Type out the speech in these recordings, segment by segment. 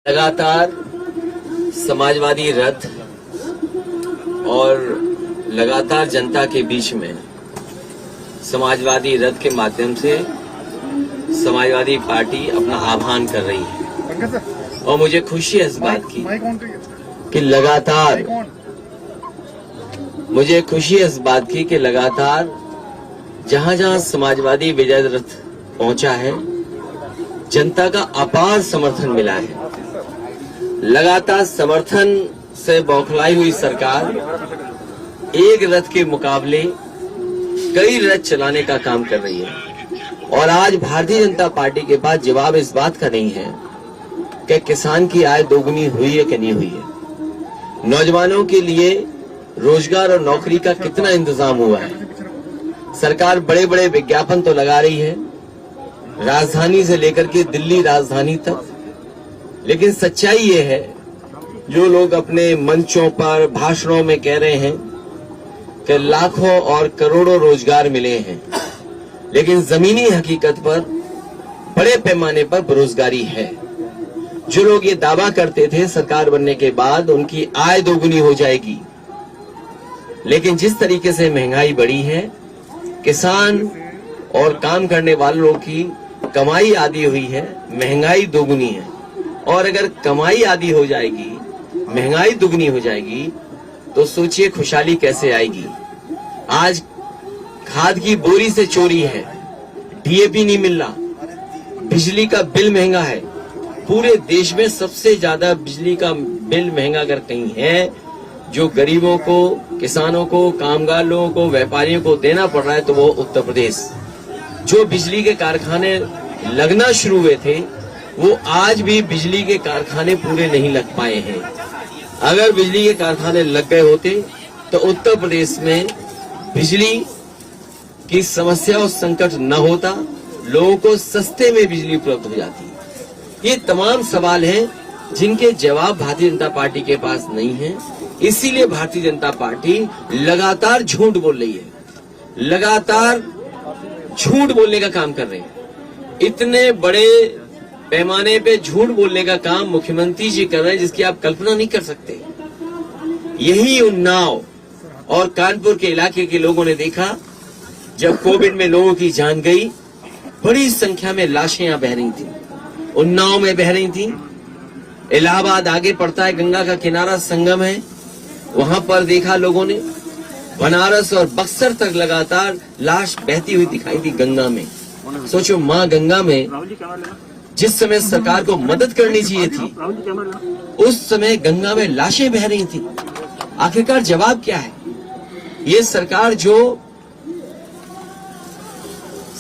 लगातार समाजवादी रथ और लगातार जनता के बीच में समाजवादी रथ के माध्यम से समाजवादी पार्टी अपना आह्वान कर रही है और मुझे खुशी है इस बात की कि लगातार जहां जहां समाजवादी विजय रथ पहुंचा है, जनता का अपार समर्थन मिला है। लगातार समर्थन से बौखलाई हुई सरकार एक रथ के मुकाबले कई रथ चलाने का काम कर रही है और आज भारतीय जनता पार्टी के पास जवाब इस बात का नहीं है कि किसान की आय दोगुनी हुई है कि नहीं हुई है, नौजवानों के लिए रोजगार और नौकरी का कितना इंतजाम हुआ है। सरकार बड़े बड़े विज्ञापन तो लगा रही है, राजधानी से लेकर के दिल्ली राजधानी तक, लेकिन सच्चाई ये है जो लोग अपने मंचों पर भाषणों में कह रहे हैं कि लाखों और करोड़ों रोजगार मिले हैं, लेकिन जमीनी हकीकत पर बड़े पैमाने पर बेरोजगारी है। जो लोग ये दावा करते थे सरकार बनने के बाद उनकी आय दोगुनी हो जाएगी, लेकिन जिस तरीके से महंगाई बढ़ी है, किसान और काम करने वालों की कमाई आधी हुई है, महंगाई दोगुनी है। और अगर कमाई आधी हो जाएगी, महंगाई दुगनी हो जाएगी, तो सोचिए खुशहाली कैसे आएगी। आज खाद की बोरी से चोरी है, डीएपी नहीं मिल रहा, बिजली का बिल महंगा है। पूरे देश में सबसे ज्यादा बिजली का बिल महंगा अगर कहीं है, जो गरीबों को, किसानों को, कामगार लोगों को, व्यापारियों को देना पड़ रहा है, तो वो उत्तर प्रदेश। जो बिजली के कारखाने लगना शुरू हुए थे, वो आज भी बिजली के कारखाने पूरे नहीं लग पाए हैं। अगर बिजली के कारखाने लग गए होते तो उत्तर प्रदेश में बिजली की समस्या और संकट न होता, लोगों को सस्ते में बिजली उपलब्ध हो जाती। ये तमाम सवाल हैं जिनके जवाब भारतीय जनता पार्टी के पास नहीं है। इसीलिए भारतीय जनता पार्टी लगातार झूठ बोल रही है, लगातार झूठ बोलने का काम कर रहे हैं। इतने बड़े पैमाने पे झूठ बोलने का काम मुख्यमंत्री जी कर रहे हैं जिसकी आप कल्पना नहीं कर सकते। यही उन्नाव और कानपुर के इलाके के लोगों ने देखा, जब कोविड में लोगों की जान गई, बड़ी संख्या में लाशें यहां बह रही थी, उन्नाव में बह रही थी। इलाहाबाद आगे पड़ता है, गंगा का किनारा संगम है, वहां पर देखा लोगों ने। बनारस और बक्सर तक लगातार लाश बहती हुई दिखाई दी गंगा में। सोचो, माँ गंगा में जिस समय सरकार को मदद करनी चाहिए थी, उस समय गंगा में लाशें बह रही थी। आखिरकार जवाब क्या है? ये सरकार जो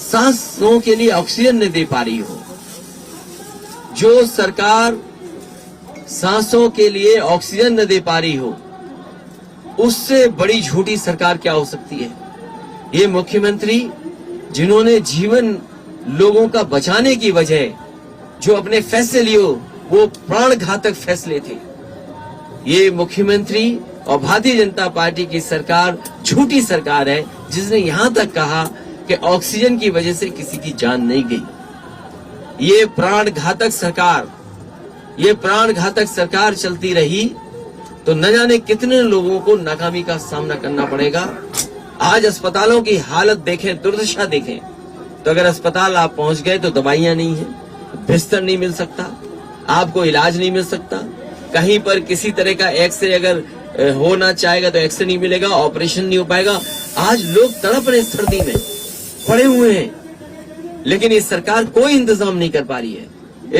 सांसों के लिए ऑक्सीजन न दे पा रही हो, जो सरकार सांसों के लिए ऑक्सीजन न दे पा रही हो, उससे बड़ी झूठी सरकार क्या हो सकती है? ये मुख्यमंत्री जिन्होंने जीवन लोगों का बचाने की वजह जो अपने फैसले लिए, वो प्राण घातक फैसले थे। ये मुख्यमंत्री और भारतीय जनता पार्टी की सरकार झूठी सरकार है, जिसने यहां तक कहा कि ऑक्सीजन की वजह से किसी की जान नहीं गई। ये प्राण घातक सरकार चलती रही तो न जाने कितने लोगों को नाकामी का सामना करना पड़ेगा। आज अस्पतालों की हालत देखें, दुर्दशा देखें, तो अगर अस्पताल आप पहुंच गए तो दवाइयां नहीं है, बिस्तर नहीं मिल सकता, आपको इलाज नहीं मिल सकता। कहीं पर किसी तरह का एक्सरे अगर होना चाहेगा तो एक्सरे नहीं मिलेगा, ऑपरेशन नहीं हो पाएगा। आज लोग तड़प रहे, सर्दी में पड़े हुए हैं, लेकिन ये सरकार कोई इंतजाम नहीं कर पा रही है।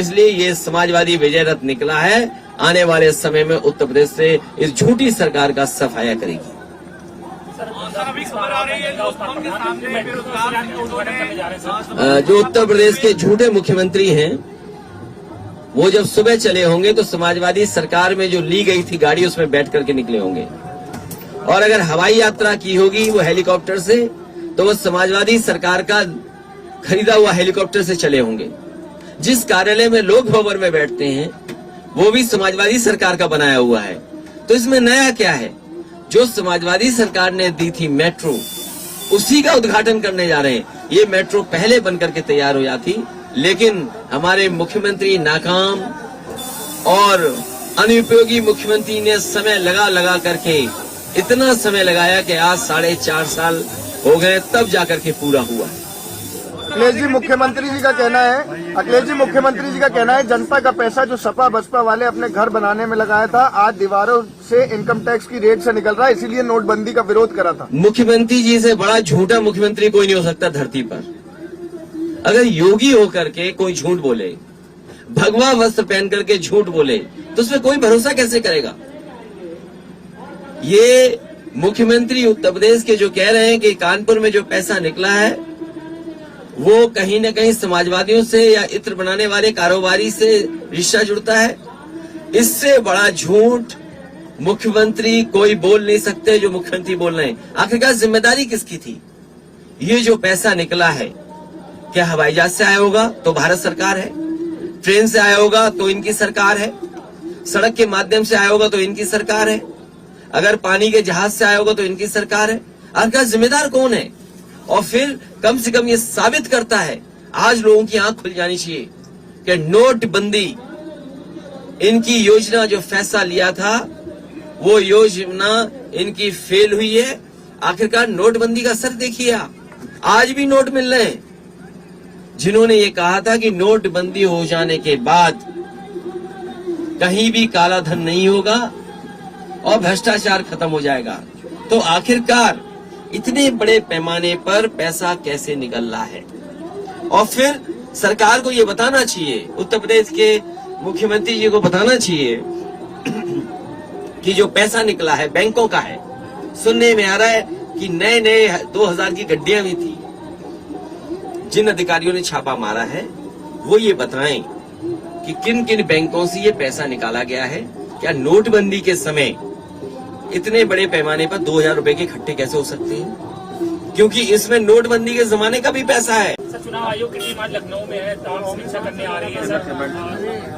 इसलिए ये समाजवादी विजय रथ निकला है, आने वाले समय में उत्तर प्रदेश से इस झूठी सरकार का सफाया करेगी। जो उत्तर प्रदेश के झूठे मुख्यमंत्री हैं, वो जब सुबह चले होंगे तो समाजवादी सरकार में जो ली गई थी गाड़ी, उसमें बैठ करके निकले होंगे। और अगर हवाई यात्रा की होगी वो हेलीकॉप्टर से, तो वो समाजवादी सरकार का खरीदा हुआ हेलीकॉप्टर से चले होंगे। जिस कार्यालय में लोक भवन में बैठते हैं, वो भी समाजवादी सरकार का बनाया हुआ है। तो इसमें नया क्या है? जो समाजवादी सरकार ने दी थी मेट्रो, उसी का उद्घाटन करने जा रहे हैं। ये मेट्रो पहले बनकर के तैयार हो जाती, लेकिन हमारे मुख्यमंत्री नाकाम, और अनुपयोगी मुख्यमंत्री ने समय लगा करके इतना समय लगाया कि आज 4.5 साल हो गए, तब जाकर के पूरा हुआ। अखिलेश जी मुख्यमंत्री जी का कहना है जनता का पैसा जो सपा बसपा वाले अपने घर बनाने में लगाया था, आज दीवारों से इनकम टैक्स की रेट से निकल रहा है, इसीलिए नोटबंदी का विरोध करा था। मुख्यमंत्री जी से बड़ा झूठा मुख्यमंत्री कोई नहीं हो सकता धरती पर। अगर योगी होकर के कोई झूठ बोले, भगवा वस्त्र पहन करके झूठ बोले, तो उसमें कोई भरोसा कैसे करेगा। ये मुख्यमंत्री उत्तर प्रदेश के जो कह रहे हैं कि कानपुर में जो पैसा निकला है वो कहीं न कहीं समाजवादियों से या इत्र बनाने वाले कारोबारी से रिश्ता जुड़ता है, इससे बड़ा झूठ मुख्यमंत्री कोई बोल नहीं सकते जो मुख्यमंत्री बोल रहे हैं। आखिरकार जिम्मेदारी किसकी थी। ये जो पैसा निकला है, क्या हवाई जहाज से आया होगा तो भारत सरकार है, ट्रेन से आया होगा तो इनकी सरकार है, सड़क के माध्यम से आया होगा तो इनकी सरकार है, अगर पानी के जहाज से आया होगा तो इनकी सरकार है। आखिरकार जिम्मेदार कौन है। और फिर कम से कम ये साबित करता है, आज लोगों की आंख खुल जानी चाहिए कि नोटबंदी, इनकी योजना जो फैसला लिया था वो योजना इनकी फेल हुई है। आखिरकार नोटबंदी का असर देखिए आप, आज भी नोट मिल रहे हैं। जिन्होंने ये कहा था कि नोटबंदी हो जाने के बाद कहीं भी काला धन नहीं होगा और भ्रष्टाचार खत्म हो जाएगा, तो आखिरकार इतने बड़े पैमाने पर पैसा कैसे निकल रहा है। और फिर सरकार को ये बताना चाहिए, उत्तर प्रदेश के मुख्यमंत्री जी को बताना चाहिए कि जो पैसा निकला है बैंकों का है। सुनने में आ रहा है कि नए 2000 की गड्डियां भी थी। जिन अधिकारियों ने छापा मारा है वो ये बताएं कि किन किन बैंकों से ये पैसा निकाला गया है। क्या नोटबंदी के समय इतने बड़े पैमाने पर 2000 रुपए के इकट्ठे कैसे हो सकते हैं, क्योंकि इसमें नोटबंदी के जमाने का भी पैसा है। सर, चुनाव आयोग की टीम आज लखनऊ में है, समीक्षा करने आ रही है सर,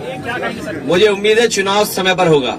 ये क्या कहेंगे सर। मुझे उम्मीद है चुनाव समय पर होगा।